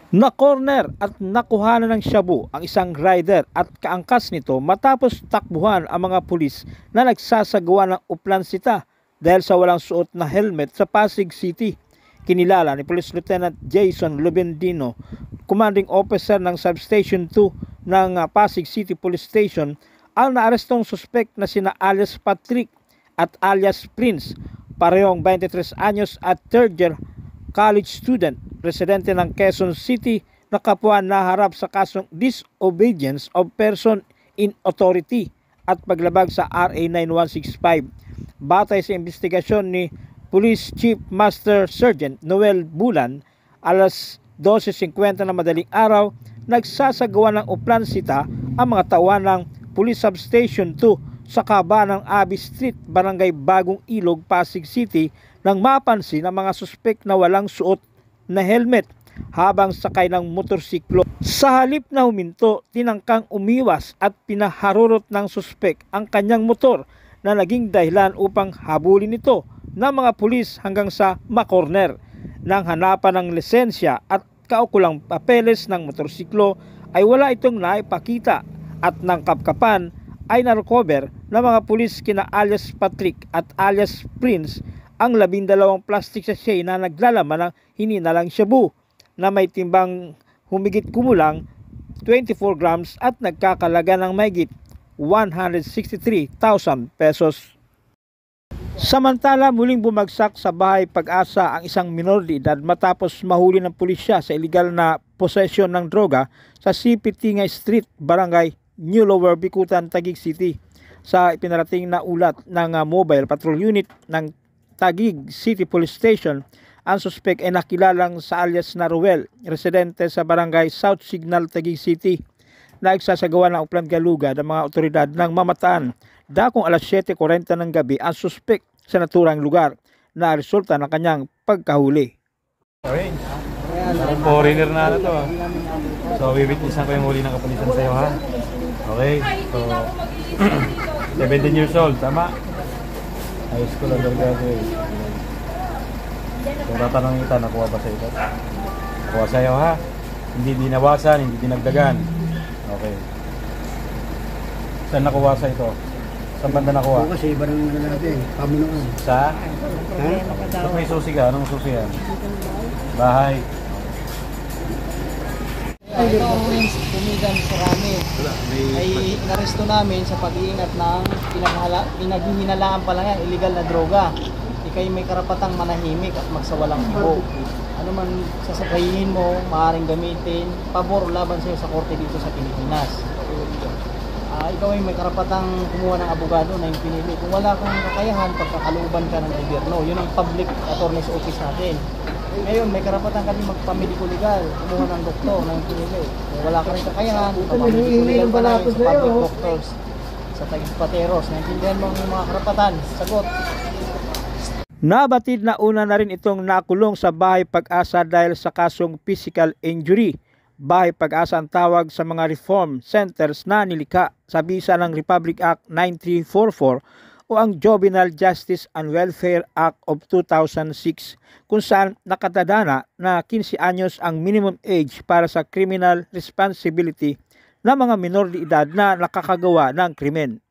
Na-corner at nakuhanan ng shabu ang isang rider at kaangkas nito matapos takbuhan ang mga pulis na nagsasagawa ng uplansita dahil sa walang suot na helmet sa Pasig City. Kinilala ni Police Lieutenant Jason Lubendino, commanding officer ng Substation 2 ng Pasig City Police Station, ang naarestong suspect na sina alias Patrick at alias Prince, parehong 23 anyos at third year college student, residente ng Quezon City na kapwa naharap sa kasong disobedience of person in authority at paglabag sa RA 9165. Batay sa investigasyon ni Police Chief Master Sergeant Noel Bulan, alas 12:50 na madaling araw, nagsasagawa ng uplansita ang mga tauhan ng Police Substation 2 sa kaba ng Abi Street, Barangay Bagong Ilog, Pasig City nang mapansin ang mga suspek na walang suot na helmet habang sakay ng motorsiklo. Sa halip na huminto, tinangkang umiwas at pinaharurot ng suspek ang kanyang motor na naging dahilan upang habulin ito ng mga pulis hanggang sa makorner. Nang hanapan ng lisensya at kaukulang papeles ng motorsiklo ay wala itong naipakita at ng kapkapan ay narecover ng mga pulis kina alias Patrick at alias Prince ang 12 plastic sachet na naglalaman ng hininalang shabu na may timbang humigit kumulang 24 grams at nagkakalaga ng mahigit 163,000 pesos. Samantala, muling bumagsak sa bahay Pag-asa ang isang minor de edad matapos mahuli ng pulisya sa iligal na posesyon ng droga sa CP Tinga Street, Barangay New Lower Bicutan, Taguig City. Sa ipinarating na ulat ng Mobile Patrol Unit ng Taguig City Police Station, ang suspek ay nakilalang sa alias na Ruel, residente sa Barangay South Signal, Taguig City. Nagsasagawa ng uplan-galuga ng mga otoridad ng Mamataan. Dakong alas 7:40 ng gabi ang suspek sa naturang lugar na resulta ng kanyang pagkahuli. Okay. Foreigner na to. So, witnessan ko yung huli ng kapulisan sa'yo, ha? Okay. So, 17 years old, tama? High school undergraduate. So, tatanungin kita, nakuha ba sa ito? Nakuha sa'yo, ha? Hindi dinawasan, hindi dinagdagan. Okay. Saan nakuha sa ito? Saan banda nakuha? Kasi iba nang natin, pamunuan. Sa? Saan may susi ka? Anong susi yan? Bahay. Ito ang tumigan sa rami ay inaresto namin sa pag-iingat ng pinaghihinalaan pa lang yan, illegal na droga. Ikay may karapatang manahimik at magsawalang ibo. Ano man sasabayin mo, maaaring gamitin, pabor o laban sa'yo sa korte dito sa Pilipinas. Ikaw ay may karapatang kumuha ng abogado na yung pinili. Kung wala kang kakayahan, pagkakalooban ka ng gobyerno. Yun ang public attorney's office natin. Ngayon, may karapatan kami magpamediko legal, kumuha ng doktor ng pinili. Kung wala ka rin kakayahan, magpamediko legal pa namin sa public doctors, sa Taguig-Pateros. Naintindihan mo ang mga karapatan. Sagot. Nabatid na una na rin itong nakulong sa bahay Pag-asa dahil sa kasong physical injury. Bahay Pag-asa ang tawag sa mga reform centers na nilikha sa bisa ng Republic Act 9344 o ang Juvenile Justice and Welfare Act of 2006, kung saan nakatadana na 15 anyos ang minimum age para sa criminal responsibility ng mga minor de edad na nakakagawa ng krimen.